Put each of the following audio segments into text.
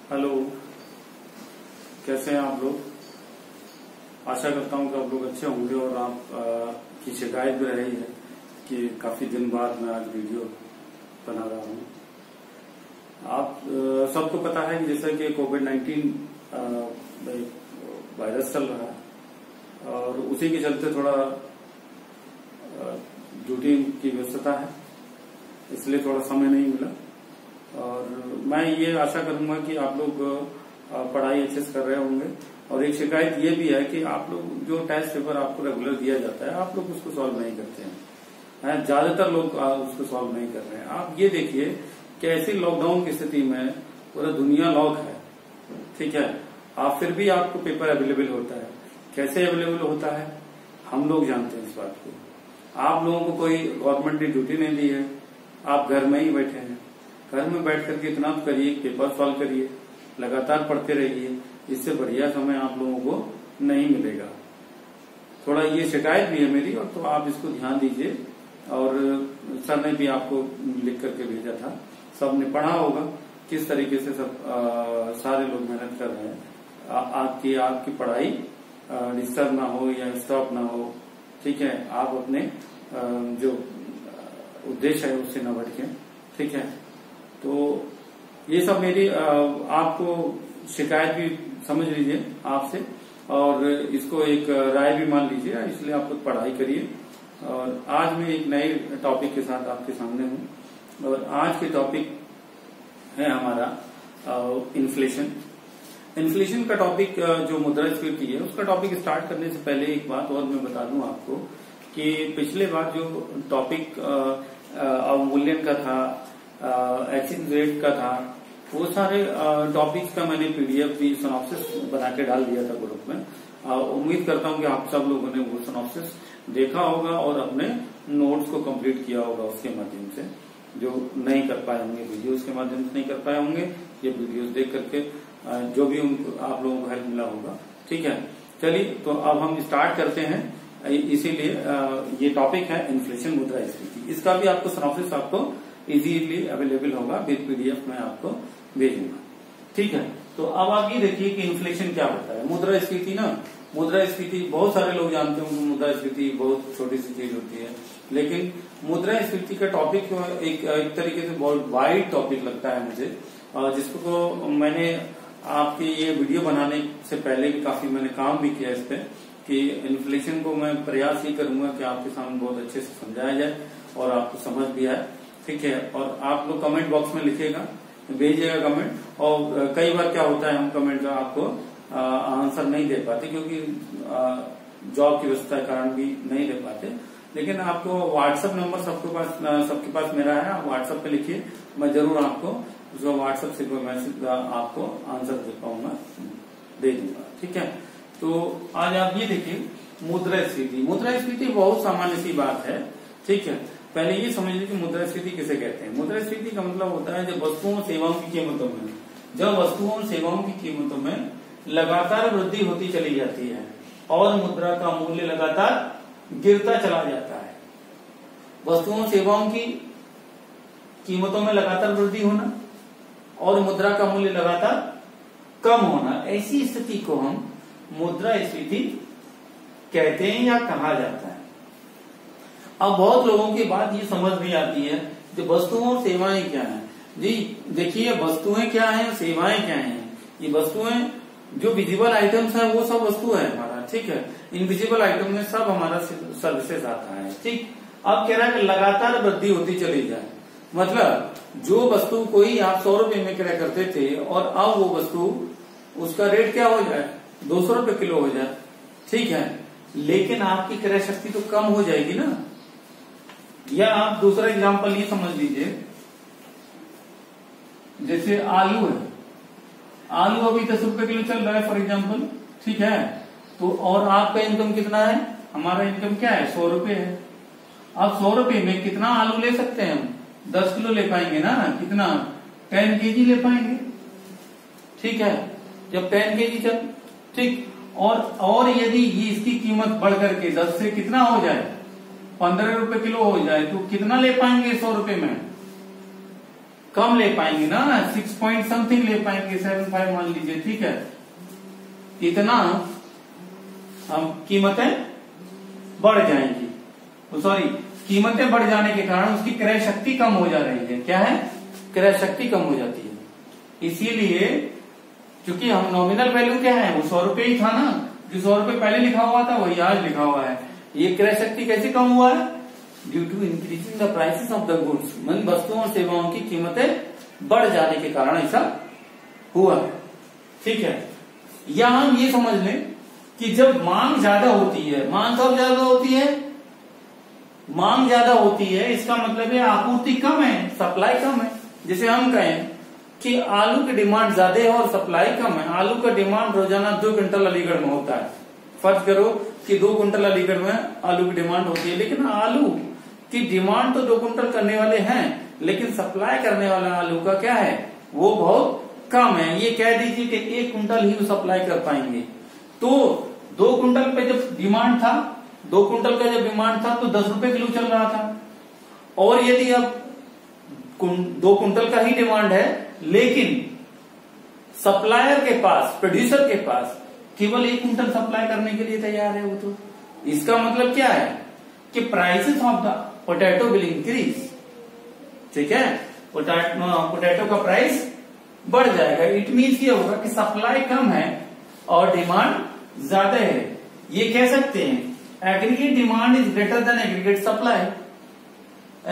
Hello, कैसे हैं आप लोग। आशा करता हूं कि आप लोग अच्छे होंगे और आप की शिकायत भी रही है कि काफी दिन बाद मैं आज वीडियो बना रहा हूं। आप सबको पता है कि जैसा कि कोविड-19 वायरस चल रहा है और उसी के चलते थोड़ा ड्यूटी की व्यस्तता है, इसलिए थोड़ा समय नहीं मिला। और मैं ये आशा करूंगा कि आप लोग पढ़ाई अच्छे से कर रहे होंगे। और एक शिकायत ये भी है कि आप लोग जो टेस्ट पेपर आपको रेगुलर दिया जाता है, आप लोग उसको सॉल्व नहीं करते हैं। ज्यादातर लोग उसको सॉल्व नहीं कर रहे हैं। आप ये देखिए कि ऐसी लॉकडाउन की स्थिति में पूरा दुनिया लॉक है, ठीक है, आप फिर भी आपको पेपर अवेलेबल होता है। कैसे अवेलेबल होता है हम लोग जानते हैं इस बात को। आप लोगों को कोई गवर्नमेंट ने ड्यूटी नहीं दी है, आप घर में ही बैठे हैं। घर में बैठ करके इतना करिए, पेपर सॉल्व करिए, लगातार पढ़ते रहिए। इससे बढ़िया समय आप लोगों को नहीं मिलेगा। थोड़ा ये शिकायत भी है मेरी, और तो आप इसको ध्यान दीजिए। और सर ने भी आपको लिख करके भेजा था, सबने पढ़ा होगा किस तरीके से सब सारे लोग मेहनत कर रहे हैं। आपकी पढ़ाई डिस्टर्ब ना हो या स्टॉप ना हो, ठीक है। आप अपने जो उद्देश्य है उससे न भटके, ठीक है। तो ये सब मेरी आपको शिकायत भी समझ लीजिए आपसे, और इसको एक राय भी मान लीजिए, इसलिए आप लोग पढ़ाई करिए। और आज मैं एक नए टॉपिक के साथ आपके सामने हूँ, और आज के टॉपिक है हमारा इन्फ्लेशन। इन्फ्लेशन का टॉपिक जो मुद्रास्फीति है, उसका टॉपिक स्टार्ट करने से पहले एक बात और मैं बता दूं आपको कि पिछले बार जो टॉपिक अवमूल्यन का था, एक्सचेंज रेट का था, वो सारे टॉपिक्स का मैंने पीडीएफ भी सिनॉप्सिस बना के डाल दिया था ग्रुप में। उम्मीद करता हूं कि आप सब लोगों ने वो सिनॉप्सिस देखा होगा और अपने नोट्स को कंप्लीट किया होगा उसके माध्यम से। जो नहीं कर पाए होंगे वीडियोस के माध्यम से नहीं कर पाए होंगे, ये वीडियोस देख करके जो भी उनको आप लोगों को हेल्प मिला होगा, ठीक है। चलिए, तो अब हम स्टार्ट करते हैं। इसीलिए ये टॉपिक है इन्फ्लेशन, मुद्रास्फीति। इसका भी आपको सिनॉप्सिस आपको इजीली अवेलेबल होगा, विद पीडीएफ में आपको भेजूंगा, ठीक है। तो अब आप ये देखिए कि इन्फ्लेशन क्या होता है। मुद्रास्फीति ना, मुद्रास्फीति बहुत सारे लोग जानते होंगे, मुद्रास्फीति बहुत छोटी सी चीज होती है, लेकिन मुद्रास्फीति का टॉपिक एक तरीके से बहुत वाइड टॉपिक लगता है मुझे, जिसको मैंने आपके ये वीडियो बनाने से पहले भी काफी मैंने काम भी किया इस पे, कि इन्फ्लेशन को मैं प्रयास ही करूंगा कि आपके सामने बहुत अच्छे से समझाया जाए और आपको समझ भी आए, ठीक है। और आप लोग कमेंट बॉक्स में लिखिएगा, भेजिएगा कमेंट। और कई बार क्या होता है, हम कमेंट का आपको आंसर नहीं दे पाते, क्योंकि जॉब की व्यवस्था के कारण भी नहीं दे पाते। लेकिन आपको व्हाट्सएप नंबर सबके पास मेरा है, आप व्हाट्सएप पे लिखिए, मैं जरूर आपको जो व्हाट्सएप से कोई मैसेज आपको आंसर दे पाऊंगा, दे दूंगा, ठीक है। तो आज आप ये देखिए मुद्रास्फीति। मुद्रास्फीति बहुत सामान्य सी बात है, ठीक है। पहले ये समझ लीजिए कि मुद्रास्फीति किसे कहते हैं। मुद्रास्फीति का मतलब होता है जब वस्तुओं और सेवाओं की कीमतों में लगातार वृद्धि होती चली जाती है और मुद्रा का मूल्य लगातार गिरता चला जाता है। वस्तुओं सेवाओं की कीमतों में लगातार वृद्धि होना और मुद्रा का मूल्य लगातार कम होना, ऐसी स्थिति को हम मुद्रास्फीति कहते हैं या कहा जाता है। अब बहुत लोगों की बात ये समझ नहीं आती है कि वस्तुएं और सेवाएं क्या हैं। जी देखिए, वस्तुएं क्या हैं, सेवाएं क्या हैं। ये वस्तुएं जो विजिबल आइटम्स है वो सब वस्तु है हमारा, ठीक है। इनविजिबल आइटम में सब हमारा सर्विसेज आता है, ठीक। अब कह रहा है कि लगातार वृद्धि होती चली जाए, मतलब जो वस्तु कोई आप 100 रुपए में क्रय करते थे और अब वो वस्तु उसका रेट क्या हो जाए, 200 रुपए किलो हो जाए, ठीक है। लेकिन आपकी क्रय शक्ति तो कम हो जाएगी ना। या आप दूसरा एग्जांपल ये समझ लीजिए, जैसे आलू है, आलू अभी 10 रुपए किलो चल रहा है फॉर एग्जांपल, ठीक है। तो और आपका इनकम कितना है, हमारा इनकम क्या है, 100 रुपए है। अब 100 रुपए में कितना आलू ले सकते हैं हम, 10 किलो ले पाएंगे ना, कितना 10 केजी ले पाएंगे, ठीक है। जब 10 केजी चल, ठीक। और यदि ये इसकी कीमत बढ़ करके 10 से कितना हो जाए, 15 रुपए किलो हो जाए, तो कितना ले पाएंगे 100 रुपए में, कम ले पाएंगे ना, 6 पॉइंट समथिंग ले पाएंगे, 75 मान लीजिए, ठीक है। इतना हम कीमतें बढ़ जाएंगी, सॉरी कीमतें बढ़ जाने के कारण उसकी क्रय शक्ति कम हो जा रही है। क्या है? क्रय शक्ति कम हो जाती है। इसीलिए क्योंकि हम नॉमिनल वैल्यू क्या है, वो 100 रुपये ही था ना, जो 100 रुपये पहले लिखा हुआ था वही आज लिखा हुआ है। ये क्रय शक्ति कैसे कम हुआ है? Due to increasing the prices of the goods, मन वस्तुओं और सेवाओं की कीमतें बढ़ जाने के कारण ऐसा हुआ है, ठीक है। या हम ये समझ लें कि जब मांग ज्यादा होती है, मांग कब ज्यादा होती है? मांग ज्यादा होती है, इसका मतलब है आपूर्ति कम है, सप्लाई कम है। जैसे हम कहें कि आलू की डिमांड ज्यादा है और सप्लाई कम है। आलू का डिमांड रोजाना 2 क्विंटल अलीगढ़ में होता है। फर्ज करो कि 2 क्विंटल अलीगढ़ में आलू की डिमांड होती है, लेकिन आलू की डिमांड तो 2 क्विंटल करने वाले हैं, लेकिन सप्लाई करने वाला आलू का क्या है, वो बहुत कम है। ये कह दीजिए कि 1 क्विंटल ही सप्लाई कर पाएंगे। तो 2 क्विंटल पे जब डिमांड था, 2 क्विंटल का जब डिमांड था तो 10 रुपए किलो चल रहा था। और यदि अब 2 क्विंटल का ही डिमांड है, लेकिन सप्लायर के पास, प्रोड्यूसर के पास केवल 1 क्विंटल सप्लाई करने के लिए तैयार है वो, तो इसका मतलब क्या है कि prices of the potato will increase, ठीक है। पोटैटो का प्राइस बढ़ जाएगा। इट मीन्स ये होगा कि सप्लाई कम है और डिमांड ज्यादा है। ये कह सकते हैं aggregate demand is greater than aggregate supply.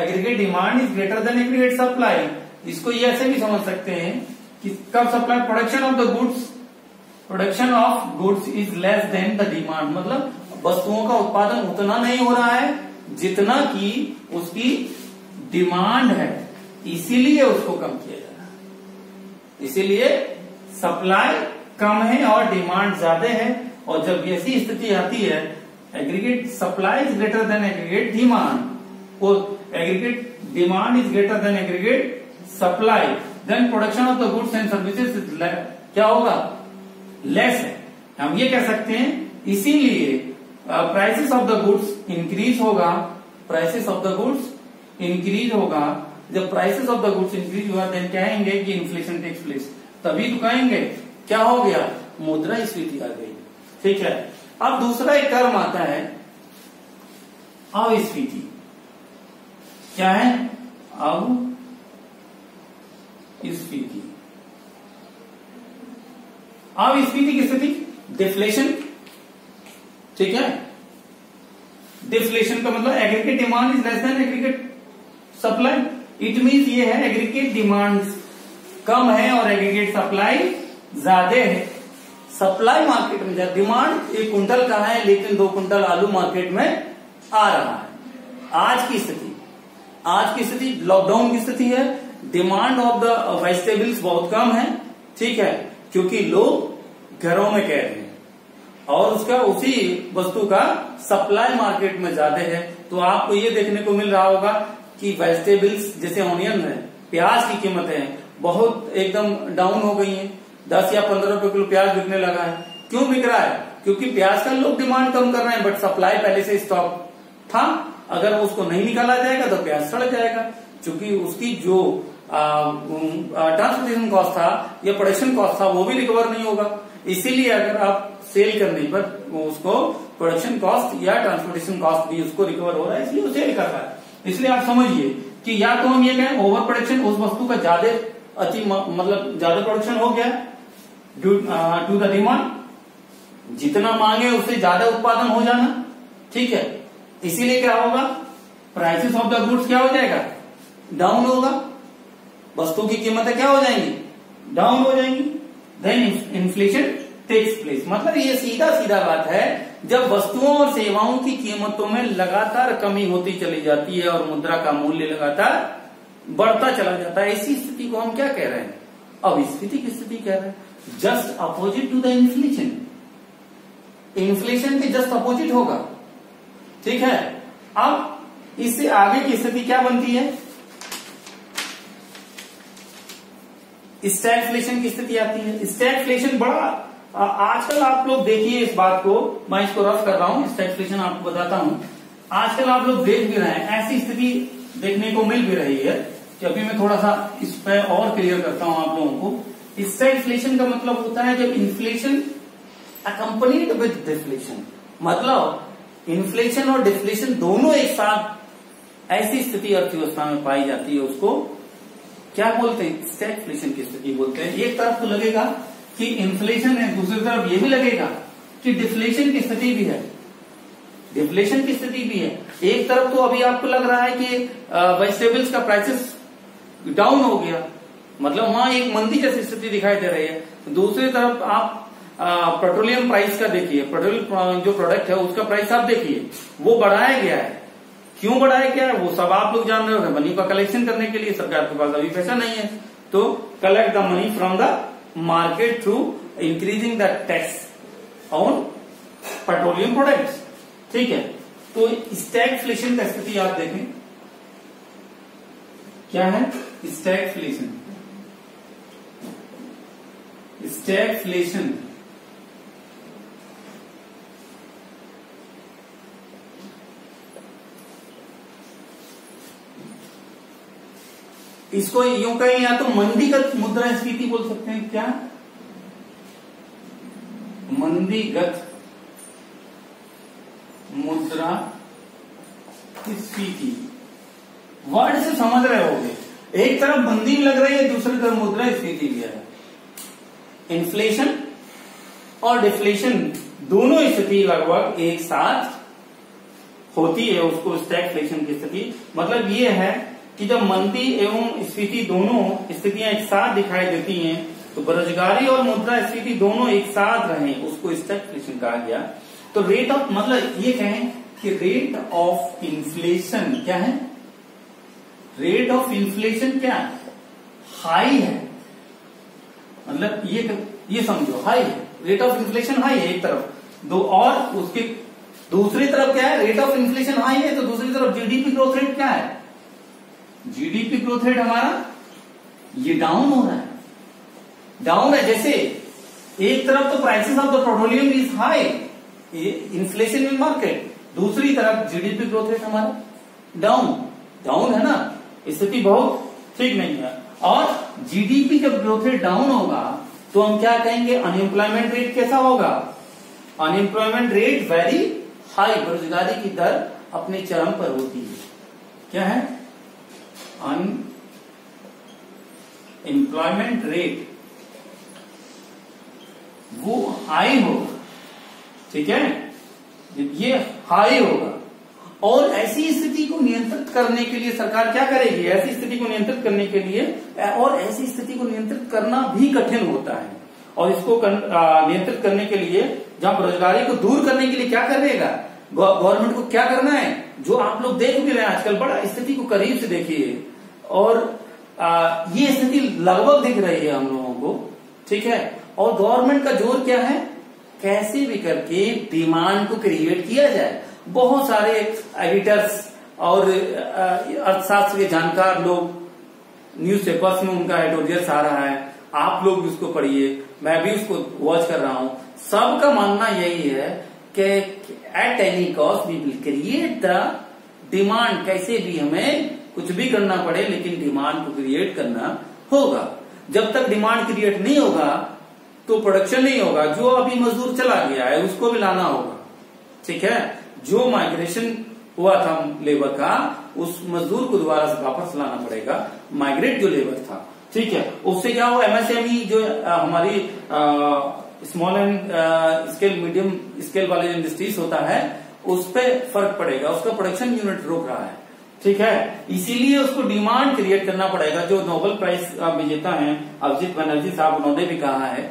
Aggregate demand is greater than aggregate supply. इसको ये ऐसे भी समझ सकते हैं कि कब supply, production of the goods, production of goods is less than the demand, मतलब वस्तुओं का उत्पादन उतना नहीं हो रहा है जितना कि उसकी डिमांड है, इसीलिए उसको कम किया जा रहा है। इसीलिए सप्लाई कम है और डिमांड ज्यादा है। और जब ऐसी स्थिति आती है, aggregate supply is greater than aggregate demand, वो aggregate demand is greater than aggregate supply, then production of the goods and services क्या होगा, लेस है। हम ये कह सकते हैं इसीलिए prices of the goods increase होगा, prices of the goods increase होगा। जब prices of the goods increase हुआ देन कहेंगे कि इन्फ्लेशन टेक्स प्लेस, तभी तो कहेंगे क्या हो गया, मुद्रास्फीति आ गई, ठीक है। अब दूसरा एक टर्म आता है अस्फीति। क्या है? अस्फीति। अस्फीति की स्थिति डिफ्लेशन, ठीक है। डिफ्लेशन का मतलब aggregate demand is less than aggregate supply. It means ये है एग्रीगेट डिमांड कम है और एग्रीगेट सप्लाई ज्यादा है। सप्लाई मार्केट में ज्यादा, डिमांड 1 क्विंटल का है लेकिन 2 क्विंटल आलू मार्केट में आ रहा है। आज की स्थिति लॉकडाउन की स्थिति है। डिमांड ऑफ द वेजिटेबल्स बहुत कम है, ठीक है, क्योंकि लोग घरों में कह रहे हैं और उसका उसी वस्तु का सप्लाई मार्केट में ज्यादा है। तो आपको ये देखने को मिल रहा होगा कि वेजिटेबल्स जैसे ऑनियन है, प्याज की कीमतें बहुत एकदम डाउन हो गई हैं। 10 या 15 रुपए किलो प्याज बिकने लगा है। क्यों बिक रहा है? क्योंकि प्याज का लोग डिमांड कम कर रहे हैं, बट सप्लाई पहले से स्टॉक था। अगर उसको नहीं निकाला जाएगा तो प्याज सड़ जाएगा, क्योंकि उसकी जो ट्रांसपोर्टेशन कॉस्ट था या प्रोडक्शन कॉस्ट था वो भी रिकवर नहीं होगा। इसीलिए अगर आप सेल करने पर उसको प्रोडक्शन कॉस्ट या ट्रांसपोर्टेशन कॉस्ट भी उसको रिकवर हो रहा है, इसलिए वो सेल कर रहा है। इसलिए आप समझिए कि या तो हम ये कहें ओवर प्रोडक्शन, उस वस्तु का ज्यादा मतलब ज्यादा प्रोडक्शन हो गया टू द डिमांड, जितना मांगे उससे ज्यादा उत्पादन हो जाना, ठीक है। इसीलिए क्या होगा, प्राइसेस ऑफ द गुड्स क्या हो जाएगा, डाउन होगा। वस्तु की कीमतें क्या हो जाएंगी, डाउन हो जाएंगी। देन इन्फ्लेशन टेक्स प्लेस, मतलब ये सीधा बात है, जब वस्तुओं और सेवाओं की कीमतों में लगातार कमी होती चली जाती है और मुद्रा का मूल्य लगातार बढ़ता चला जाता है, इसी स्थिति को हम क्या कह रहे हैं, अस्फीति की स्थिति कह रहे हैं। Just opposite to the inflation, inflation के जस्ट अपोजिट होगा, ठीक है। अब इससे आगे की स्थिति क्या बनती है, स्टैगफ्लेशन की स्थिति आती है। स्टैगफ्लेशन बड़ा आजकल आप लोग देखिए इस बात को, मैं इसको रफ कर रहा हूं, स्टैगफ्लेशन आपको बताता हूं। आजकल आप लोग देख भी रहे हैं, ऐसी स्थिति देखने को मिल भी रही है, कि अभी मैं थोड़ा सा इस पे और क्लियर करता हूं आप लोगों को। स्टैगफ्लेशन का मतलब होता है जब इन्फ्लेशन अकम्पनीड विद डिफ्लेशन, मतलब इन्फ्लेशन और डिफ्लेशन दोनों एक साथ ऐसी स्थिति अर्थव्यवस्था में पाई जाती है, उसको क्या बोलते हैं? स्टैगफ्लेशन की स्थिति बोलते हैं। एक तरफ तो लगेगा कि इन्फ्लेशन है, दूसरी तरफ ये भी लगेगा कि डिफ्लेशन की स्थिति भी है, डिफ्लेशन की स्थिति भी है। एक तरफ तो अभी आपको लग रहा है कि वेजिटेबल्स का प्राइसेस डाउन हो गया, मतलब वहां एक मंदी जैसी स्थिति दिखाई दे रही है। दूसरी तरफ आप पेट्रोलियम प्राइस का देखिए, पेट्रोल जो प्रोडक्ट है उसका प्राइस आप देखिए, वो बढ़ाया गया है। क्यों बढ़ाया गया है वो सब आप लोग जान रहे हो। रेवेन्यू का कलेक्शन करने के लिए सरकार के पास अभी पैसा नहीं है, तो collect the money from the market through increasing the tax on petroleum products. ठीक है, तो स्टैगफ्लेशन का स्थिति आप देखें, क्या है स्टैगफ्लेशन? स्टैगफ्लेशन इसको यूं कहें या तो मंदीगत मुद्रास्फीति बोल सकते हैं। क्या? मंदीगत मुद्रास्फीति वर्ड से समझ रहे होगे, एक तरफ मंदी भी लग रही है, दूसरी तरफ मुद्रास्फीति भी है। इन्फ्लेशन और डिफ्लेशन दोनों स्थिति लगभग एक साथ होती है, उसको स्टैगफ्लेशन की स्थिति मतलब ये है कि जब मंदी एवं स्फीति दोनों स्थितियां एक साथ दिखाई देती हैं तो बेरोजगारी और मुद्रास्फीति दोनों एक साथ रहे, उसको स्टैगफ्लेशन कहा गया। तो रेट ऑफ मतलब ये कहें कि रेट ऑफ इन्फ्लेशन क्या है? रेट ऑफ इन्फ्लेशन क्या है? हाई है, मतलब ये समझो हाई है, रेट ऑफ इन्फ्लेशन हाई है एक तरफ, दो और उसके दूसरी तरफ क्या है? रेट ऑफ इन्फ्लेशन हाई है तो दूसरी तरफ जीडीपी ग्रोथ रेट क्या है? जीडीपी ग्रोथ रेट हमारा ये डाउन हो रहा है, डाउन है। जैसे एक तरफ तो prices of the petroleum is high, inflation in market, दूसरी तरफ जीडीपी ग्रोथ रेट हमारा डाउन है ना, स्थिति बहुत ठीक नहीं है। और जीडीपी जब ग्रोथ रेट डाउन होगा तो हम क्या कहेंगे? अनएम्प्लॉयमेंट रेट कैसा होगा? अनएम्प्लॉयमेंट रेट वेरी हाई, बेरोजगारी की दर अपने चरम पर होती है। क्या है? अनएम्प्लॉयमेंट रेट वो हाई होगा, ठीक है, ये हाई होगा। और ऐसी स्थिति को नियंत्रित करने के लिए सरकार क्या करेगी? ऐसी स्थिति को नियंत्रित करने के लिए, और ऐसी स्थिति को नियंत्रित करना भी कठिन होता है, और इसको नियंत्रित करने के लिए जहां बेरोजगारी को दूर करने के लिए क्या करेगा गवर्नमेंट को? क्या करना है जो आप लोग देख भी रहे हैं आजकल, बड़ा स्थिति को करीब से देखिए, और ये स्थिति लगभग दिख रही है हम लोगों को, ठीक है। और गवर्नमेंट का जोर क्या है? कैसे भी करके डिमांड को क्रिएट किया जाए। बहुत सारे एडिटर्स और अर्थशास्त्र के जानकार लोग न्यूज़पेपर्स में उनका एडिटोरियल्स आ रहा है, आप लोग भी उसको पढ़िए, मैं भी उसको वॉच कर रहा हूं। सबका मानना यही है कि at any cost we will create the demand, कैसे भी हमें कुछ भी करना पड़े लेकिन डिमांड को क्रिएट करना होगा। जब तक डिमांड क्रिएट नहीं होगा तो प्रोडक्शन नहीं होगा। जो अभी मजदूर चला गया है उसको भी लाना होगा, ठीक है। जो माइग्रेशन हुआ था लेबर का, उस मजदूर को दोबारा से वापस लाना पड़ेगा, माइग्रेट जो लेबर था, ठीक है। उससे क्या हुआ? एमएसएमई जो हमारी small and scale medium scale वाले इंडस्ट्रीज होता है, उस पर फर्क पड़ेगा, उसका प्रोडक्शन यूनिट रुक रहा है, ठीक है। इसीलिए उसको डिमांड क्रिएट करना पड़ेगा। जो नोबेल प्राइज विजेता हैं अभिजीत बनर्जी साहब, उन्होंने भी कहा है,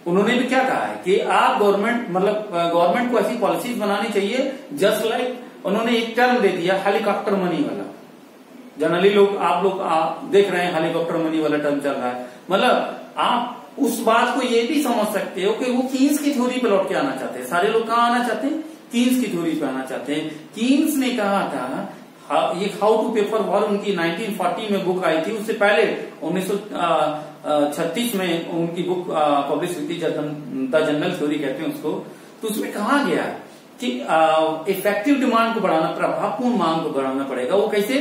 उन्होंने भी क्या कहा है कि आप गवर्नमेंट को ऐसी पॉलिसीज बनानी चाहिए जस्ट लाइक, उन्होंने एक टर्म दे दिया हेलीकॉप्टर मनी वाला। जनरली आप लोग देख रहे हैं हेलीकॉप्टर मनी वाला टर्म चल रहा है, मतलब आप उस बात को ये भी समझ सकते हो कि वो कीन्स की थ्योरी पे लौट के आना चाहते हैं। सारे लोग कहाँ आना चाहते हैं? कीन्स की थ्योरी पे आना चाहते हैं। कीन्स ने कहा था, ये हाउ टू पे फॉर वॉर उनकी 1940 में बुक आई थी, उससे पहले 1936 में उनकी बुक पब्लिश हुई थी, द जनरल थ्योरी कहते हैं उसको। तो उसमें कहा गया कि इफेक्टिव डिमांड को बढ़ाना, प्रभावपूर्ण मांग को बढ़ाना पड़ेगा। वो कैसे?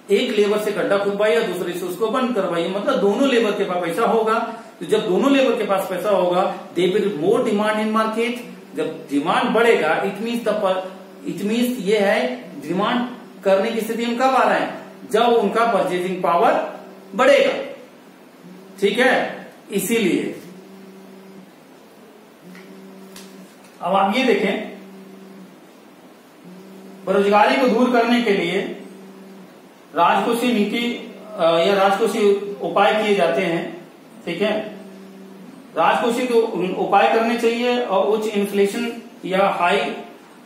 एक लेबर से गड्ढा खुदवाइए, दूसरे से उसको बंद करवाइए, मतलब दोनों लेबर के पास पैसा होगा। तो जब दोनों लेबर के पास पैसा होगा, they will more demand in market. जब डिमांड बढ़ेगा, इट मीन्स ये है डिमांड करने की स्थिति में कब आ रहा है, जब उनका परचेजिंग पावर बढ़ेगा। ठीक है, इसीलिए अब आप ये देखें, बेरोजगारी को दूर करने के लिए राजकोषीय नीति या राजकोषीय उपाय किए जाते हैं। ठीक है, राजकोषीय तो उपाय करने चाहिए, और उच्च इन्फ्लेशन या हाई,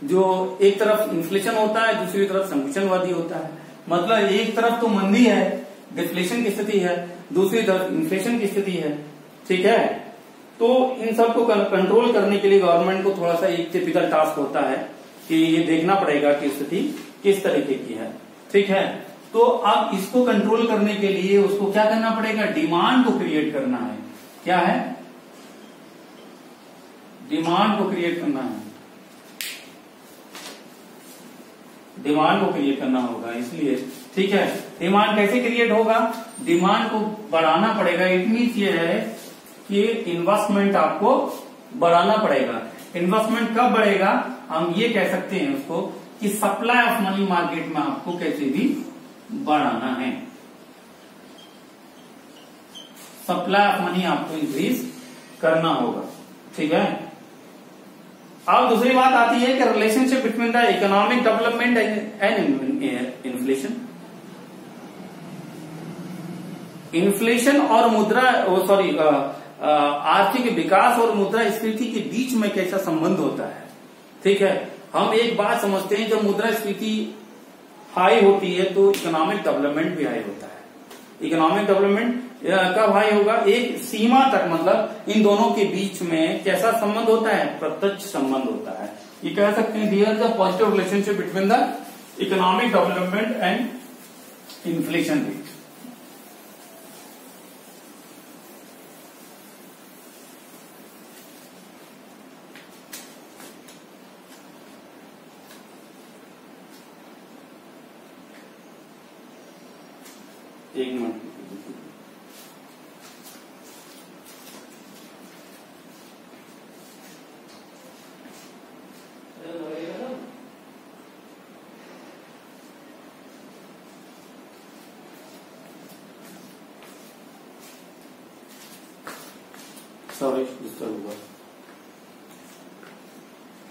जो एक तरफ इन्फ्लेशन होता है, दूसरी तरफ संकुचनवादी होता है। मतलब एक तरफ तो मंदी है, डिफ्लेशन की स्थिति है, दूसरी तरफ इन्फ्लेशन की स्थिति है। ठीक है, तो इन सबको कंट्रोल करने के लिए गवर्नमेंट को थोड़ा सा एक टिपिकल टास्क होता है कि ये देखना पड़ेगा कि स्थिति किस तरीके की है। ठीक है, तो अब इसको कंट्रोल करने के लिए उसको क्या करना पड़ेगा, डिमांड को क्रिएट करना है। क्या है, डिमांड को क्रिएट करना है, डिमांड को क्रिएट करना होगा। इसलिए ठीक है, डिमांड कैसे क्रिएट होगा, डिमांड को बढ़ाना पड़ेगा। इट मीन्स ये है कि इन्वेस्टमेंट आपको बढ़ाना पड़ेगा। इन्वेस्टमेंट कब बढ़ेगा, हम ये कह सकते हैं उसको कि सप्लाई ऑफ मनी मार्केट में आपको कैसे भी बढ़ाना है, सप्लाई ऑफ मनी आपको इंक्रीज करना होगा। ठीक है, अब दूसरी बात आती है कि relationship between the economic development and inflation. Inflation और मुद्रा आर्थिक विकास और मुद्रास्फीति के बीच में कैसा संबंध होता है। ठीक है, हम एक बात समझते हैं, जब मुद्रास्फीति हाई होती है तो इकोनॉमिक डेवलपमेंट भी हाई होता है। इकोनॉमिक डेवलपमेंट कब हाई होगा, एक सीमा तक, मतलब इन दोनों के बीच में कैसा संबंध होता है, प्रत्यक्ष संबंध होता है। ये कह सकते हैं there is a positive relationship between the economic development and inflation rate. एक मिनट, सॉरी डिस्टर्ब हुआ।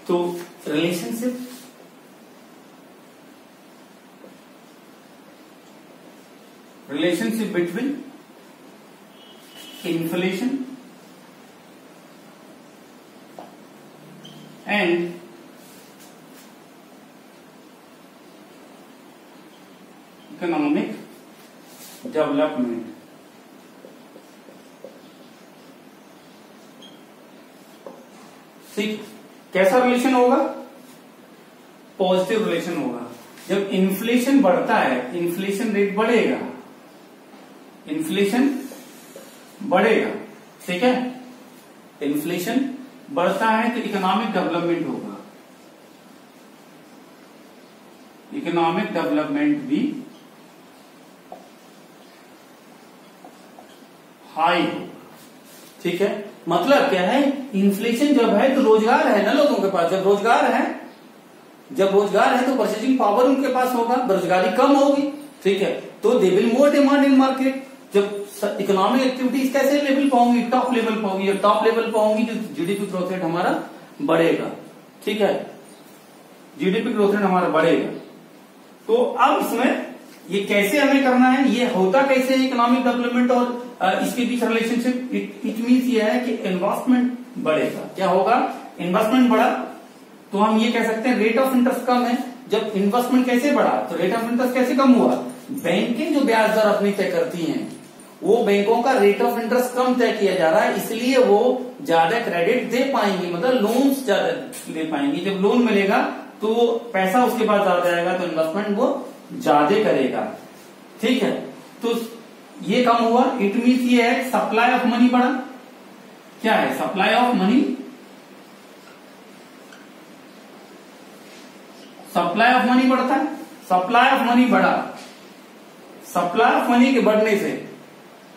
तो relationship between inflation and economic development. ठीक, कैसा रिलेशन होगा, पॉजिटिव रिलेशन होगा। जब इन्फ्लेशन बढ़ता है, इन्फ्लेशन रेट बढ़ेगा, इन्फ्लेशन बढ़ेगा। ठीक है, इन्फ्लेशन बढ़ता है तो इकोनॉमिक डेवलपमेंट होगा, इकोनॉमिक डेवलपमेंट भी हाई होगा। ठीक है, मतलब क्या है, इन्फ्लेशन जब है तो रोजगार है ना लोगों के पास, जब रोजगार है तो परचेजिंग पावर उनके पास होगा, बेरोजगारी कम होगी। ठीक है, तो they will more demand in market. जब इकोनॉमिक एक्टिविटीज कैसे लेवल पर होंगी, टॉप लेवल पर होंगी, और टॉप लेवल पर होंगी तो जीडीपी ग्रोथ रेट हमारा बढ़ेगा। ठीक है, जीडीपी ग्रोथ रेट हमारा बढ़ेगा। तो अब इसमें ये कैसे हमें करना है, ये होता कैसे है इकोनॉमिक डेवलपमेंट और इसके बीच रिलेशनशिप। इट मीन्स ये है कि इन्वेस्टमेंट बढ़ेगा। क्या होगा, इन्वेस्टमेंट बढ़ा तो हम ये कह सकते हैं रेट ऑफ इंटरेस्ट कम है। जब इन्वेस्टमेंट कैसे बढ़ा तो रेट ऑफ इंटरेस्ट कैसे कम हुआ, बैंकें जो ब्याज दर अपनी तय करती हैं, वो बैंकों का रेट ऑफ इंटरेस्ट कम तय किया जा रहा है, इसलिए वो ज्यादा क्रेडिट दे पाएंगी, मतलब लोन्स ज्यादा दे पाएंगी। जब लोन मिलेगा तो पैसा उसके पास ज्यादा आएगा, तो इन्वेस्टमेंट वो ज्यादा करेगा। ठीक है, तो ये कम हुआ, इट मीन्स ये है सप्लाई ऑफ मनी बढ़ा। क्या है supply of money, supply of money बढ़ता है, सप्लाई ऑफ मनी बढ़ा सप्लाई ऑफ मनी के बढ़ने से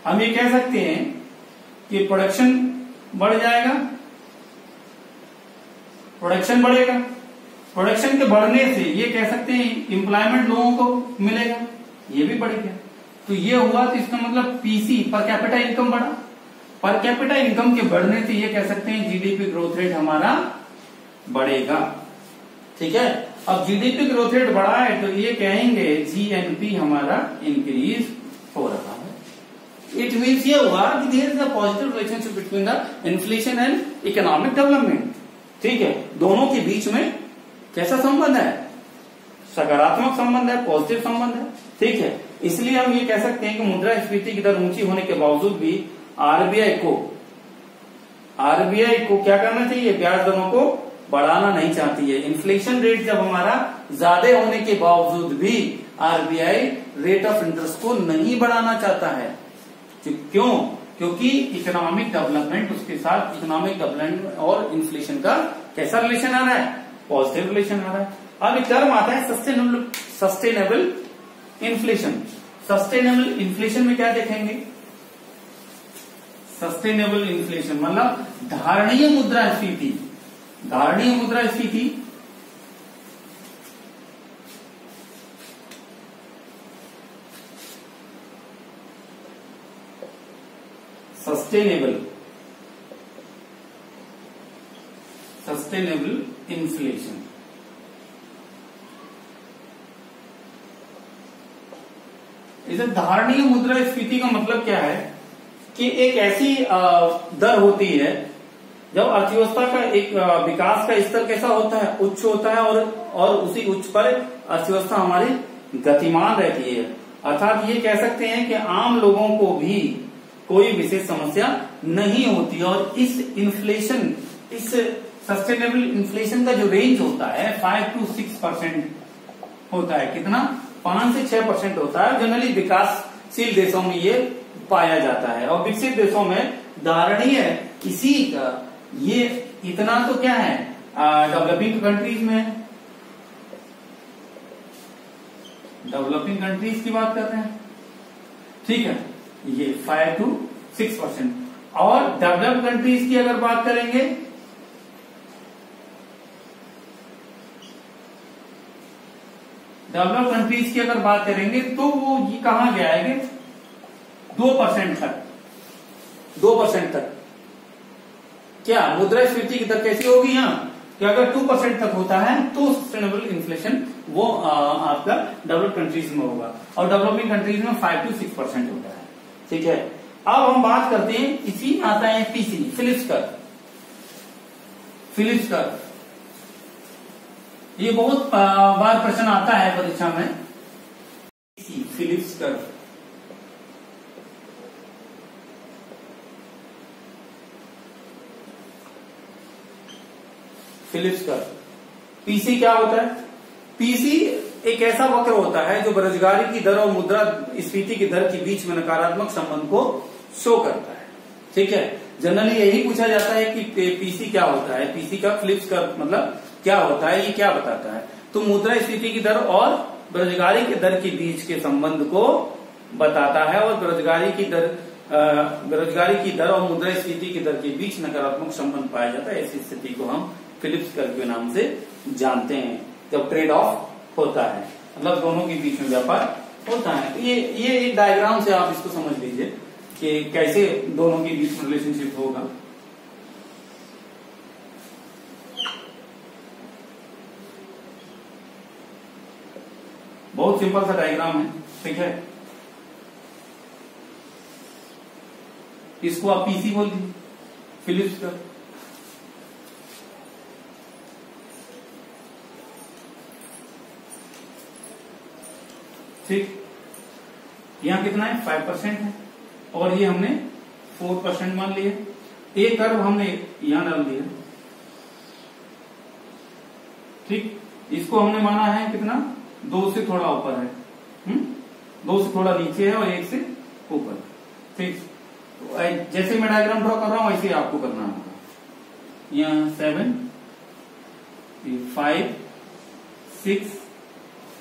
हम ये कह सकते हैं कि प्रोडक्शन बढ़ जाएगा, प्रोडक्शन बढ़ेगा। प्रोडक्शन के बढ़ने से ये कह सकते हैं एम्प्लॉयमेंट लोगों को मिलेगा, ये भी बढ़ गया। तो ये हुआ, तो इसका मतलब पीसी पर कैपिटा इनकम बढ़ा। पर कैपिटा इनकम के बढ़ने से ये कह सकते हैं जीडीपी ग्रोथ रेट हमारा बढ़ेगा। ठीक है, अब जीडीपी ग्रोथ रेट बढ़ा है तो ये कहेंगे जीएनपी हमारा इंक्रीज हो रहा है। इट मीन्स ये हुआ कि there is a positive relationship between the inflation and economic development. ठीक है, दोनों के बीच में कैसा संबंध है? सकारात्मक संबंध है, पॉजिटिव संबंध है। ठीक है, इसलिए हम ये कह सकते हैं कि मुद्रास्फीति की दर ऊंची होने के बावजूद भी आरबीआई को क्या करना चाहिए? ब्याज दरों को बढ़ाना नहीं चाहती है। इन्फ्लेशन रेट जब हमारा ज्यादा होने के बावजूद भी आरबीआई रेट ऑफ इंटरेस्ट को नहीं बढ़ाना चाहता है। क्यों? क्योंकि इकोनॉमिक डेवलपमेंट, उसके साथ इकोनॉमिक डेवलपमेंट और इन्फ्लेशन का कैसा रिलेशन आ रहा है? पॉजिटिव रिलेशन आ रहा है। अब एक टर्म आता है सस्टेनेबल इन्फ्लेशन। सस्टेनेबल इन्फ्लेशन में क्या देखेंगे? सस्टेनेबल इन्फ्लेशन मतलब धारणीय मुद्रास्फीति। धारणीय मुद्रास्फीति सस्टेनेबल इन्फ्लेशन। इसे धारणीय मुद्रास्फीति का मतलब क्या है कि एक ऐसी दर होती है जब अर्थव्यवस्था का एक विकास का स्तर कैसा होता है? उच्च होता है, और उसी उच्च पर अर्थव्यवस्था हमारी गतिमान रहती है। अर्थात ये कह सकते हैं कि आम लोगों को भी कोई विशेष समस्या नहीं होती। और इस इन्फ्लेशन, इस सस्टेनेबल इन्फ्लेशन का जो रेंज होता है 5 to 6% होता है। कितना? 5 से 6% होता है। जनरली विकासशील देशों में ये पाया जाता है, और विकसित देशों में धारणीय इसी का ये इतना तो क्या है डेवलपिंग कंट्रीज में, डेवलपिंग कंट्रीज की बात कर रहे हैं। ठीक है, ये 5 to 6%। और डेवलप्ड कंट्रीज की अगर बात करेंगे डेवलप्ड कंट्रीज की अगर बात करेंगे तो वो ये कहां गया है? 2% तक। 2% तक क्या मुद्रास्फीति की दर कैसी होगी यहाँ कि अगर 2% तक होता है तो सस्टेनेबल इन्फ्लेशन वो आपका डेवलप्ड कंट्रीज में होगा, और डेवलपिंग कंट्रीज में 5 to 6% होता है। ठीक है, अब हम बात करते हैं, इसी में आता है PC, Phillips curve. Phillips curve ये बहुत बार प्रश्न आता है परीक्षा में। Phillips curve Phillips curve. PC क्या होता है? पीसी एक ऐसा वक्र होता है जो बेरोजगारी की दर और मुद्रास्फीति की दर के बीच में नकारात्मक संबंध को शो करता है। ठीक है, जनरली यही पूछा जाता है कि पीसी क्या होता है। पीसी का फिलिप्स कर्व मतलब क्या होता है, ये क्या बताता है? तो मुद्रास्फीति की दर और बेरोजगारी की दर के बीच के संबंध को बताता है, और बेरोजगारी की दर और मुद्रास्फीति की दर के बीच नकारात्मक संबंध पाया जाता है। ऐसी स्थिति को हम फिलिप्स कर्व के नाम से जानते हैं, जब ट्रेड ऑफ होता है, मतलब दोनों के बीच में व्यापार होता है। तो ये एक डायग्राम से आप इसको समझ लीजिए कि कैसे दोनों के बीच में रिलेशनशिप होगा। बहुत सिंपल सा डायग्राम है। ठीक है, इसको आप पीसी बोल दीजिए, फिलिप्स कर्व। ठीक, यहां कितना है? 5% है, और ये हमने 4% मान लिया। एक कर्व हमने यहां डाल दिया। ठीक, इसको हमने माना है कितना? 2 से थोड़ा ऊपर है, 2 से थोड़ा नीचे है, और 1 से ऊपर। ठीक, तो जैसे मैं डायग्राम ड्रॉ कर रहा हूं वैसे आपको करना होगा। यहाँ 7, 5, 6,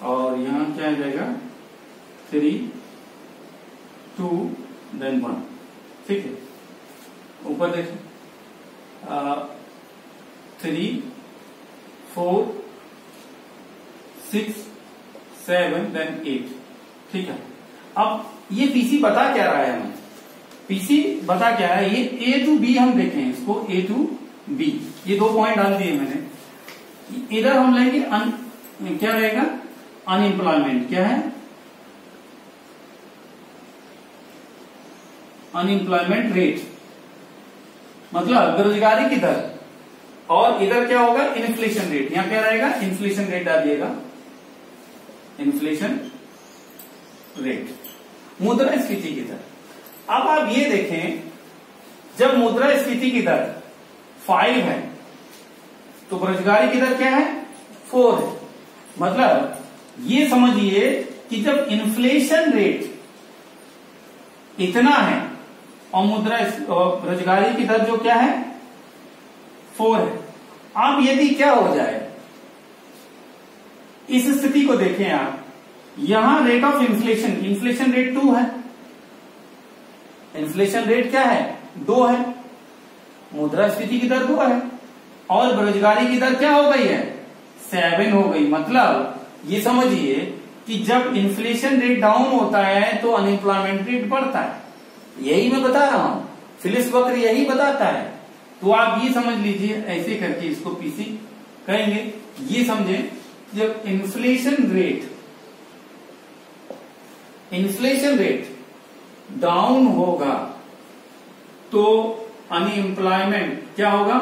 और यहाँ क्या आ जाएगा? 3, 2 देन 1, ठीक है। ऊपर देखें 3 4 6 7 देन 8, ठीक है। अब ये पीसी बता क्या रहा है हमें, पीसी बता क्या है, ये ए टू बी हम देखें इसको, ए टू बी, ये 2 पॉइंट डाल दिए मैंने। इधर हम लेंगे क्या रहेगा, अनएम्प्लॉयमेंट, क्या है, अनएम्प्लॉयमेंट रेट, मतलब बेरोजगारी की दर, और इधर क्या होगा, इन्फ्लेशन रेट। यहां क्या रहेगा, इन्फ्लेशन रेट डालिएगा, इन्फ्लेशन रेट, मुद्रास्फीति की दर। अब आप ये देखें, जब मुद्रास्फीति की दर 5 है तो बेरोजगारी की दर क्या है, 4 है। मतलब ये समझिए कि जब इन्फ्लेशन रेट इतना है और बेरोजगारी की दर जो क्या है, 4 है। अब यदि क्या हो जाए, इस स्थिति को देखें आप, यहां rate of inflation, inflation rate 2 है, इन्फ्लेशन रेट क्या है, 2 है, मुद्रास्फीति की दर 2 है, और बेरोजगारी की दर क्या हो गई है, 7 हो गई। मतलब ये समझिए कि जब इन्फ्लेशन रेट डाउन होता है तो अनएम्प्लॉयमेंट रेट बढ़ता है। यही मैं बता रहा हूं, फिलिप्स वक्र यही बताता है। तो आप ये समझ लीजिए, ऐसे करके इसको पीसी कहेंगे। ये समझें, जब इन्फ्लेशन रेट डाउन होगा तो अनएम्प्लॉयमेंट क्या होगा,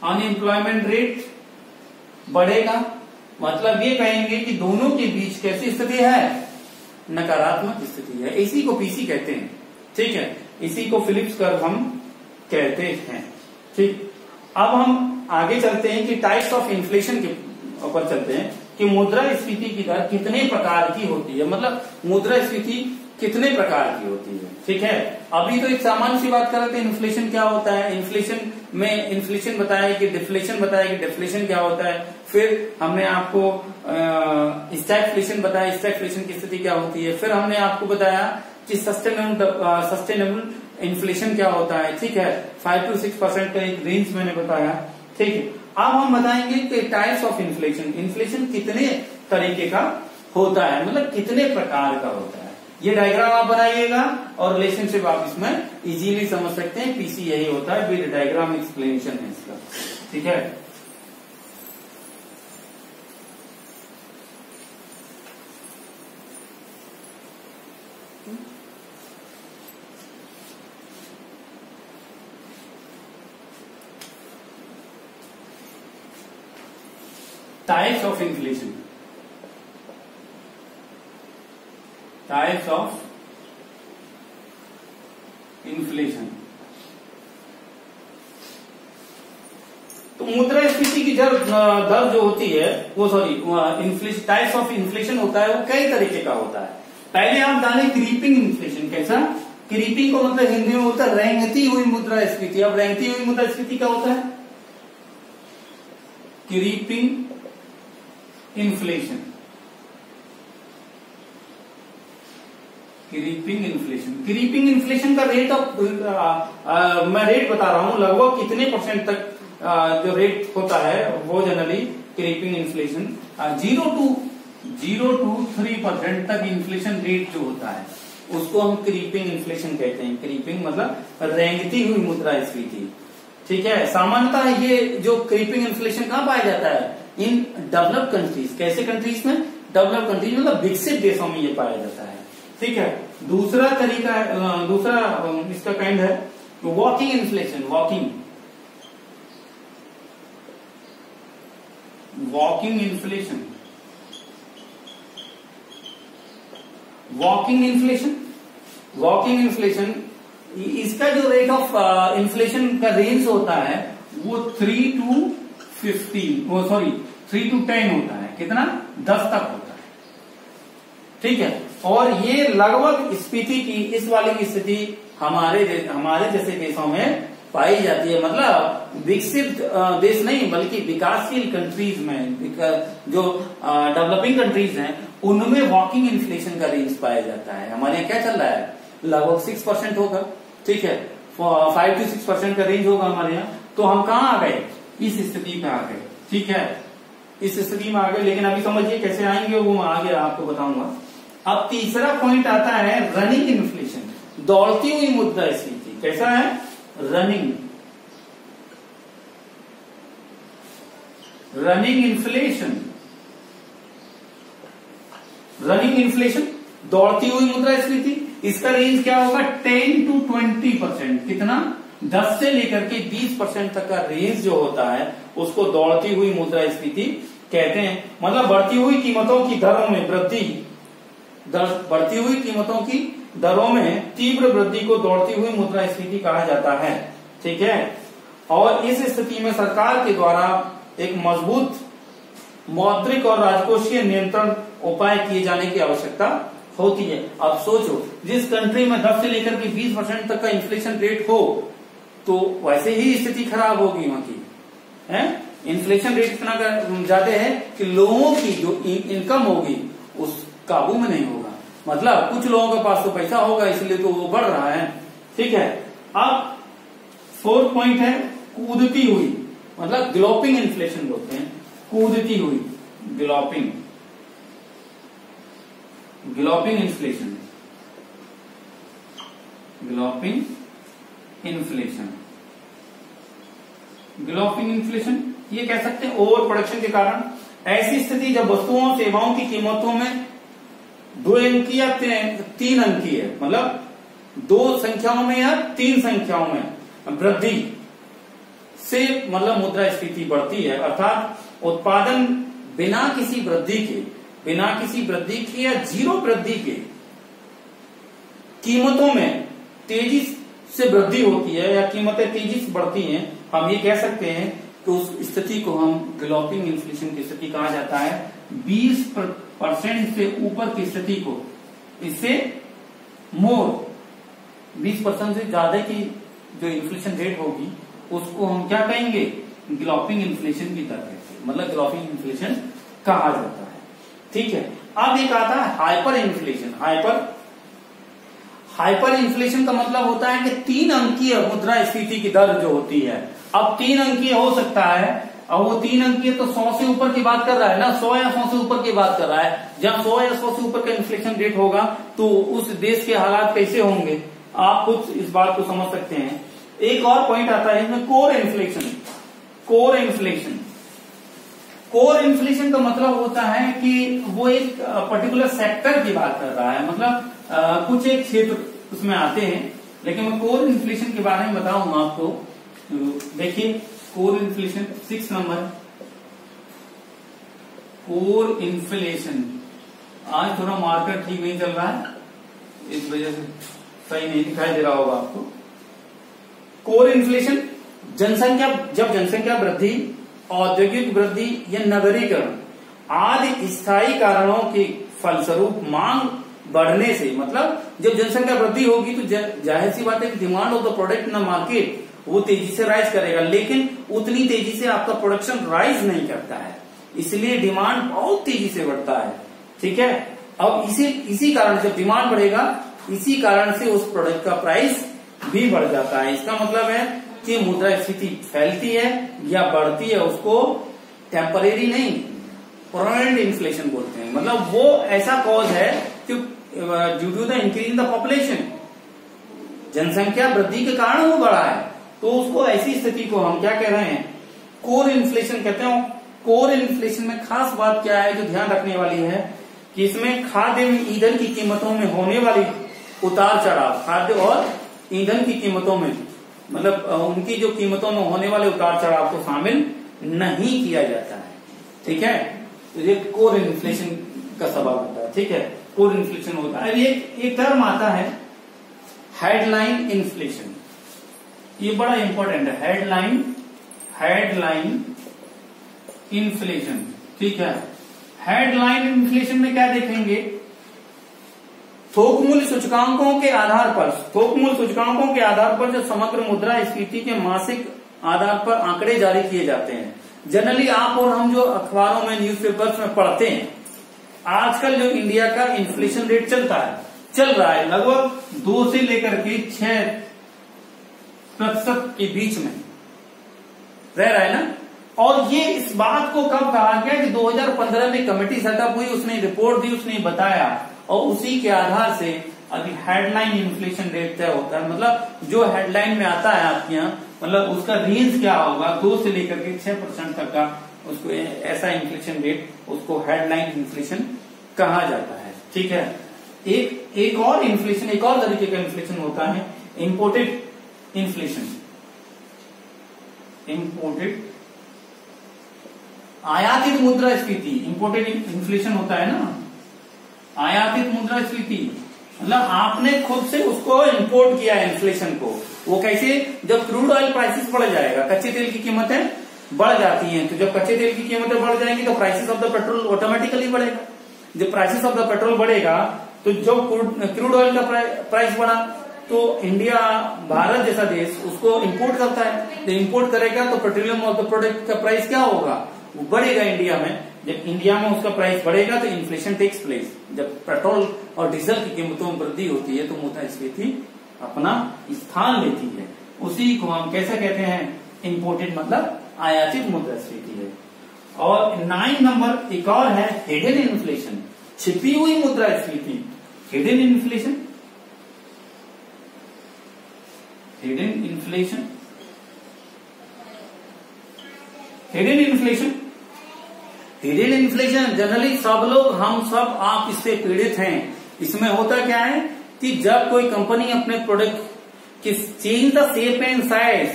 अनएम्प्लॉयमेंट रेट बढ़ेगा। मतलब ये कहेंगे कि दोनों के बीच कैसी स्थिति है, नकारात्मक स्थिति है। इसी को पीसी कहते हैं, ठीक है, इसी को फिलिप्स कर्व हम कहते हैं, ठीक। अब हम आगे चलते हैं कि टाइप्स ऑफ इन्फ्लेशन के ऊपर चलते हैं कि मुद्रास्फीति की दर कितने प्रकार की होती है, मतलब मुद्रास्फीति कितने प्रकार की होती है, ठीक है। अभी तो एक सामान्य सी बात कर रहे थे, इन्फ्लेशन क्या होता है, इन्फ्लेशन में इन्फ्लेशन बताया कि डिफ्लेशन बताया कि डिफ्लेशन क्या होता है, फिर हमने आपको स्टैगफ्लेशन बताया, स्टैगफ्लेशन की स्थिति क्या होती है, फिर हमने आपको बताया कि सस्टेनेबल इन्फ्लेशन क्या होता है, ठीक है, 5 to 6% का एक रेंज मैंने बताया, ठीक है। अब हम बताएंगे कि टाइप्स ऑफ इन्फ्लेशन, इन्फ्लेशन कितने तरीके का होता है, मतलब कितने प्रकार का होता है। ये डायग्राम आप बनाइएगा और रिलेशनशिप आप इसमें इजीली समझ सकते हैं। पीसी यही होता है, विद डायग्राम एक्सप्लेनेशन है इसका, ठीक है। Types of inflation, types of inflation. तो मुद्रास्फीति की दर जो होती है वो, इन्फ्लेशन, टाइप्स ऑफ इन्फ्लेशन होता है वो कई तरीके का होता है। पहले आप जाने क्रीपिंग इन्फ्लेशन, कैसा, क्रीपिंग को मतलब हिंदी में होता है रेंगती हुई मुद्रास्फीति। अब रेंगती हुई मुद्रास्फीति क्या होता है, creeping inflation, creeping inflation. Creeping inflation का रेट ऑफ मैं रेट बता रहा हूं, लगभग कितने % तक जो रेट होता है वो जनरली क्रीपिंग इन्फ्लेशन 0 to 3% तक इन्फ्लेशन रेट जो होता है उसको हम क्रीपिंग इन्फ्लेशन कहते हैं। क्रीपिंग मतलब रेंगती हुई मुद्रास्फीति, ठीक है। सामान्यतः ये जो क्रीपिंग इन्फ्लेशन कहां पाया जाता है, इन डेवलप्ड कंट्रीज। कैसे कंट्रीज में, डेवलप्ड कंट्रीज मतलब विकसित देशों में ये पाया जाता है, ठीक है। दूसरा तरीका, दूसरा इसका काइंड है walking inflation. Walking inflation, walking inflation, इसका जो रेट ऑफ इन्फ्लेशन का रेंज होता है वो 3 to 10 होता है। कितना, 10 तक होता है, ठीक है। और ये लगभग स्फीति की इस वाली की स्थिति हमारे जैसे देशों में पाई जाती है, मतलब विकसित देश नहीं बल्कि विकासशील कंट्रीज में, जो डेवलपिंग कंट्रीज हैं उनमें वॉकिंग इन्फ्लेशन का रेंज पाया जाता है। हमारे यहाँ क्या चल रहा है, लगभग 6% होगा, ठीक है, 5 to 6% का रेंज होगा हमारे यहाँ। तो हम कहाँ आ गए, इस स्थिति पे आ गए, ठीक है, इस स्थिति में आ गए। लेकिन अभी समझिए कैसे आएंगे, वो मैं आगे आपको बताऊंगा। अब तीसरा पॉइंट आता है रनिंग इन्फ्लेशन, दौड़ती हुई मुद्रास्फीति। कैसा है, रनिंग इन्फ्लेशन, रनिंग इन्फ्लेशन, दौड़ती हुई मुद्रास्फीति। इसका रेंज क्या होगा, 10 to 20%। कितना, 10 से लेकर के 20% तक का रेंज जो होता है उसको दौड़ती हुई मुद्रास्फीति कहते हैं। मतलब बढ़ती हुई कीमतों की दरों में वृद्धि, बढ़ती हुई कीमतों की दरों में तीव्र वृद्धि को दौड़ती हुई मुद्रास्फीति कहा जाता है, ठीक है। और इस स्थिति में सरकार के द्वारा एक मजबूत मौद्रिक और राजकोषीय नियंत्रण उपाय किए जाने की आवश्यकता होती है। अब सोचो, जिस कंट्री में 10 से लेकर के 20% तक का इन्फ्लेशन रेट हो तो वैसे ही स्थिति खराब होगी वहां की, है। इन्फ्लेशन रेट इतना ज्यादा है कि लोगों की जो इनकम होगी उस काबू में नहीं होगा। मतलब कुछ लोगों के पास तो पैसा होगा इसलिए तो वो बढ़ रहा है, ठीक है। अब 4th पॉइंट है कूदती हुई, मतलब ग्लोपिंग इन्फ्लेशन बोलते हैं, कूदती हुई, ग्लोपिंग इन्फ्लेशन, ग्लोपिंग इन्फ्लेशन ये कह सकते हैं ओवर प्रोडक्शन के कारण ऐसी स्थिति जब वस्तुओं सेवाओं की कीमतों में 2 अंकीय या 3 अंकीय, मतलब 2 संख्याओं में या 3 संख्याओं में वृद्धि से मतलब मुद्रास्फीति बढ़ती है। अर्थात उत्पादन बिना किसी वृद्धि के या जीरो वृद्धि के कीमतों में तेजी से वृद्धि होती है या कीमतें तेजी से बढ़ती हैं। हम ये कह सकते हैं कि उस स्थिति को हम ग्लोपिंग इन्फ्लेशन की स्थिति कहा जाता है। 20% से ऊपर की स्थिति को, इससे मोर 20% से ज्यादा की जो इन्फ्लेशन रेट होगी उसको हम क्या कहेंगे, ग्लोपिंग इन्फ्लेशन की तरह कहते हैं, मतलब ग्लोपिंग इन्फ्लेशन कहा जाता है, ठीक है। अब एक आता है हाइपर इन्फ्लेशन। हाइपर इन्फ्लेशन का मतलब होता है कि 3 अंकीय मुद्रास्फीति की दर जो होती है। अब 3 अंकीय हो सकता है, और वो 3 अंकीय तो 100 से ऊपर की बात कर रहा है ना, 100 या 100 से ऊपर की बात कर रहा है। जब 100 या 100 से ऊपर का इन्फ्लेशन रेट होगा तो उस देश के हालात कैसे होंगे, आप खुद इस बात को समझ सकते हैं। एक और पॉइंट आता है इसमें कोर इन्फ्लेशन का मतलब होता है कि वो एक पर्टिकुलर सेक्टर की बात कर रहा है, मतलब कुछ एक क्षेत्र उसमें आते हैं। लेकिन मैं कोर इन्फ्लेशन के बारे में बताऊंगा आपको। देखिए core inflation 6 number, core inflation. आज थोड़ा मार्केट ठीक नहीं चल रहा है, इस वजह से सही नहीं दिखाई दे रहा होगा आपको। कोर इन्फ्लेशन जब जनसंख्या वृद्धि, औद्योगिक वृद्धि या नगरीकरण आदि स्थायी कारणों के फलस्वरूप मांग बढ़ने से, मतलब जब जनसंख्या वृद्धि होगी तो जाहिर सी बात है कि demand of the product in the market वो तेजी से राइज करेगा, लेकिन उतनी तेजी से आपका प्रोडक्शन राइज नहीं करता है, इसलिए डिमांड बहुत तेजी से बढ़ता है, ठीक है। अब इसी कारण से डिमांड बढ़ेगा, इसी कारण से उस प्रोडक्ट का प्राइस भी बढ़ जाता है। इसका मतलब है कि मुद्रास्फीति फैलती है या बढ़ती है, उसको टेम्परेरी नहीं परमानेंट इन्फ्लेशन बोलते हैं। मतलब वो ऐसा कॉज है कि due to the increase in the population, जनसंख्या वृद्धि के कारण वो बढ़ा है, तो उसको ऐसी स्थिति को हम क्या कह रहे हैं, कोर इन्फ्लेशन कहते हैं। कोर इन्फ्लेशन में खास बात क्या है जो ध्यान रखने वाली है कि इसमें खाद्य एवं ईंधन की कीमतों में होने वाली उतार चढ़ाव, खाद्य और ईंधन की कीमतों में, मतलब उनकी जो कीमतों में होने वाले उतार चढ़ाव को शामिल नहीं किया जाता है, ठीक है। तो ये कोर इन्फ्लेशन का सबब होता है, ठीक है, कोर इन्फ्लेशन होता है। अब एक टर्म आता है हेडलाइन इन्फ्लेशन, ये बड़ा इंपॉर्टेंट है, हेडलाइन इन्फ्लेशन, ठीक है। हेडलाइन इन्फ्लेशन में क्या देखेंगे थोक मूल्य सूचकांकों के आधार पर, थोक मूल्य सूचकांकों के आधार पर जो समग्र मुद्रास्फीति के मासिक आधार पर आंकड़े जारी किए जाते हैं। जनरली आप और हम जो अखबारों में, न्यूज़पेपर्स में पढ़ते हैं, आजकल जो इंडिया का इन्फ्लेशन रेट चल रहा है लगभग 2 से लेकर के 6% के बीच में रह रहा है ना। और ये इस बात को कब कहा गया कि 2015 में कमेटी सेटअप हुई, उसने रिपोर्ट दी, उसने बताया, और उसी के आधार से अभी हेडलाइन इन्फ्लेशन रेट तय होता है। मतलब जो हेडलाइन में आता है आपके यहाँ, मतलब उसका रेंज क्या होगा, 2 से लेकर के 6% तक का, उसको ऐसा इन्फ्लेशन रेट, उसको हेडलाइन इन्फ्लेशन कहा जाता है। ठीक है। एक और इन्फ्लेशन, एक और तरीके का इन्फ्लेशन होता है इंपोर्टेड इन्फ्लेशन। इंपोर्टेड आयातित मुद्रास्फीति, इंपोर्टेड इन्फ्लेशन होता है ना, आयातित मुद्रास्फीति, मतलब आपने खुद से उसको इंपोर्ट किया है इन्फ्लेशन को। वो कैसे, जब क्रूड ऑयल प्राइसेस बढ़ जाएगा, कच्चे तेल की कीमतें बढ़ जाती हैं, तो जब कच्चे तेल की कीमतें बढ़ जाएंगी तो prices of the petrol automatically बढ़ेगा। जब प्राइसेस ऑफ द पेट्रोल बढ़ेगा तो जो क्रूड ऑयल का प्राइस बढ़ा तो इंडिया, भारत जैसा देश उसको इंपोर्ट करता है। जब इंपोर्ट करेगा तो पेट्रोलियम ऑफ द प्रोडक्ट का प्राइस क्या होगा, वो बढ़ेगा इंडिया में। जब इंडिया में उसका प्राइस बढ़ेगा तो इन्फ्लेशन टेक्स प्लेस। जब पेट्रोल और डीजल की कीमतों में वृद्धि होती है तो मुद्रास्फीति अपना स्थान लेती है। उसी को हम कैसे कहते हैं, इंपोर्टेड, मतलब आयातित मुद्रास्फीति है। और 9 नंबर एक और है हिडन इन्फ्लेशन, छिपी हुई मुद्रास्फीति। Hidden inflation, hidden inflation, hidden inflation, hidden inflation generally सब लोग, हम सब, आप इससे पीड़ित हैं। इसमें होता क्या है कि जब कोई कंपनी अपने प्रोडक्ट की change the shape and size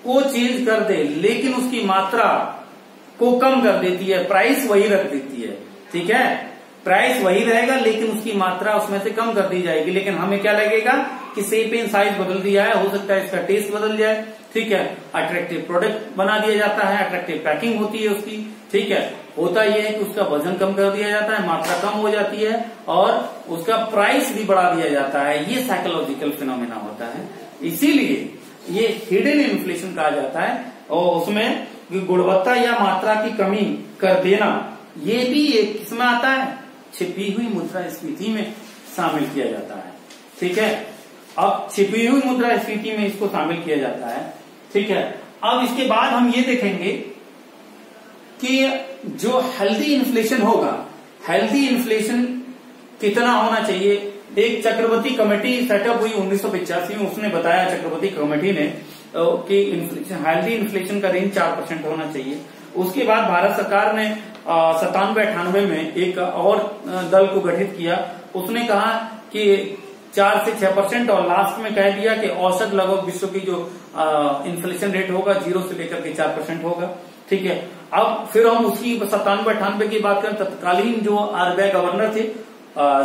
को चेंज कर दे, लेकिन उसकी मात्रा को कम कर देती है, प्राइस वही रख देती है। ठीक है, प्राइस वही रहेगा लेकिन उसकी मात्रा उसमें से कम कर दी जाएगी, लेकिन हमें क्या लगेगा कि शेप एंड साइज बदल दिया है, हो सकता है इसका टेस्ट बदल जाए। ठीक है, अट्रैक्टिव प्रोडक्ट बना दिया जाता है, अट्रैक्टिव पैकिंग होती है उसकी। ठीक है, होता यह है कि उसका वजन कम कर दिया जाता है, मात्रा कम हो जाती है और उसका प्राइस भी बढ़ा दिया जाता है। ये साइकोलॉजिकल फिनोमेना होता है, इसीलिए ये हिडन इन्फ्लेशन कहा जाता है। और उसमें गुणवत्ता या मात्रा की कमी कर देना, ये भी एक किसमें आता है, छिपी हुई मुद्रास्फीति में शामिल किया जाता है। ठीक है, अब छिपी हुई मुद्रास्फीति में इसको शामिल किया जाता है। ठीक है, अब इसके बाद हम ये देखेंगे कि जो हेल्दी इन्फ्लेशन होगा, हेल्दी इन्फ्लेशन कितना होना चाहिए। एक चक्रवर्ती कमेटी सेटअप हुई 1985 में, उसने बताया, चक्रवर्ती कमेटी ने, कि इन्फ्लेशन, हेल्दी इन्फ्लेशन का रेंज 4% होना चाहिए। उसके बाद भारत सरकार ने 97-98 में एक और दल को गठित किया, उसने कहा कि 4 से 6% और लास्ट में कह दिया कि औसत लगभग विश्व की जो इन्फ्लेशन रेट होगा 0 से लेकर के 4% होगा। ठीक है, अब फिर हम उसकी 97-98 की बात करें, तत्कालीन जो आरबीआई गवर्नर थे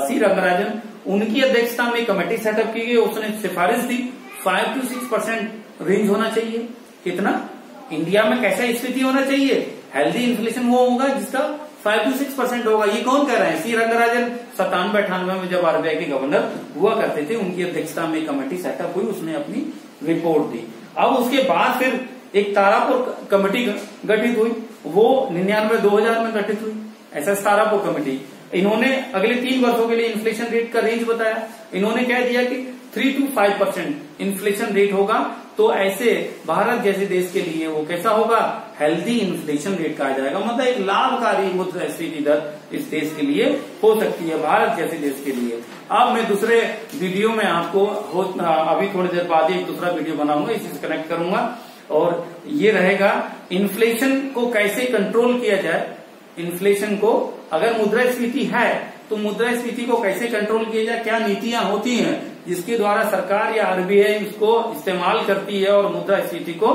सी रंगराजन, उनकी अध्यक्षता में कमेटी सेटअप की गई। उसने सिफारिश दी 5 to 6% रेंज होना चाहिए। कितना, इंडिया में कैसा स्थिति होना चाहिए, हेल्दी इन्फ्लेशन वो होगा जिसका 5 to 6% होगा। ये कौन कह रहे हैं, सी रंगराजन। 97-98 में जब आरबीआई के गवर्नर हुआ करते थे, उनकी अध्यक्षता में कमेटी सेटअप हुई, उसने अपनी रिपोर्ट दी। अब उसके बाद फिर एक तारापुर कमेटी गठित हुई, वो 99-2000 में गठित हुई, एसएस तारापुर कमेटी। इन्होंने अगले 3 वर्षों के लिए इन्फ्लेशन रेट का रेंज बताया। इन्होंने कह दिया कि 3 to 5% इन्फ्लेशन रेट होगा, तो ऐसे भारत जैसे देश के लिए वो कैसा होगा, हेल्दी इन्फ्लेशन रेट कहा जाएगा। मतलब एक लाभकारी मुद्रास्फीति दर इस देश के लिए हो सकती है, भारत जैसे देश के लिए। अब मैं दूसरे वीडियो में आपको अभी थोड़ी देर बाद एक दूसरा वीडियो बनाऊंगा, इसी से कनेक्ट करूंगा, और ये रहेगा इन्फ्लेशन को कैसे कंट्रोल किया जाए। इन्फ्लेशन को, अगर मुद्रास्फीति है तो मुद्रास्फीति को कैसे कंट्रोल किया जाए, क्या नीतियां होती हैं जिसके द्वारा सरकार या आरबीआई इसको इस्तेमाल करती है और मुद्रास्फीति को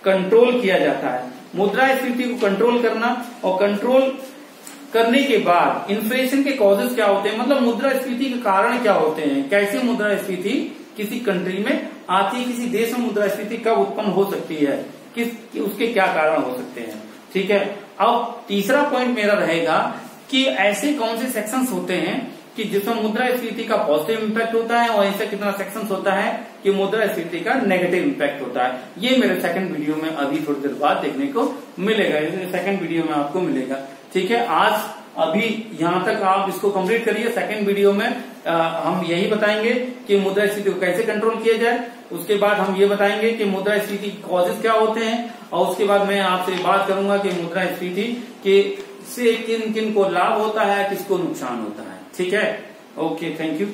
कंट्रोल किया जाता है। मुद्रास्फीति को कंट्रोल करना, और कंट्रोल करने के बाद इन्फ्लेशन के कॉजेज क्या होते हैं, मतलब मुद्रास्फीति के कारण क्या होते हैं, कैसे मुद्रास्फीति किसी कंट्री में आती है, किसी देश में मुद्रास्फीति कब उत्पन्न हो सकती है, उसके क्या कारण हो सकते हैं। ठीक है, अब तीसरा पॉइंट मेरा रहेगा कि ऐसे कौन से सेक्शंस होते हैं कि जिसमें मुद्रास्फीति का पॉजिटिव इम्पैक्ट होता है और ऐसा कितना सेक्शंस होता है कि मुद्रास्फीति का नेगेटिव इम्पैक्ट होता है। ये मेरे सेकंड वीडियो में अभी थोड़ी देर बाद देखने को मिलेगा, सेकंड वीडियो में आपको मिलेगा। ठीक है, आज अभी यहां तक आप इसको कंप्लीट करिए। सेकंड वीडियो में हम यही बताएंगे कि मुद्रास्फीति को कैसे कंट्रोल किया जाए। उसके बाद हम ये बताएंगे कि मुद्रास्फीति के कॉजेज क्या होते हैं, और उसके बाद मैं आपसे बात करूंगा कि मुद्रास्फीति के से किन किन को लाभ होता है, किसको नुकसान होता है। ठीक है, ओके, थैंक यू।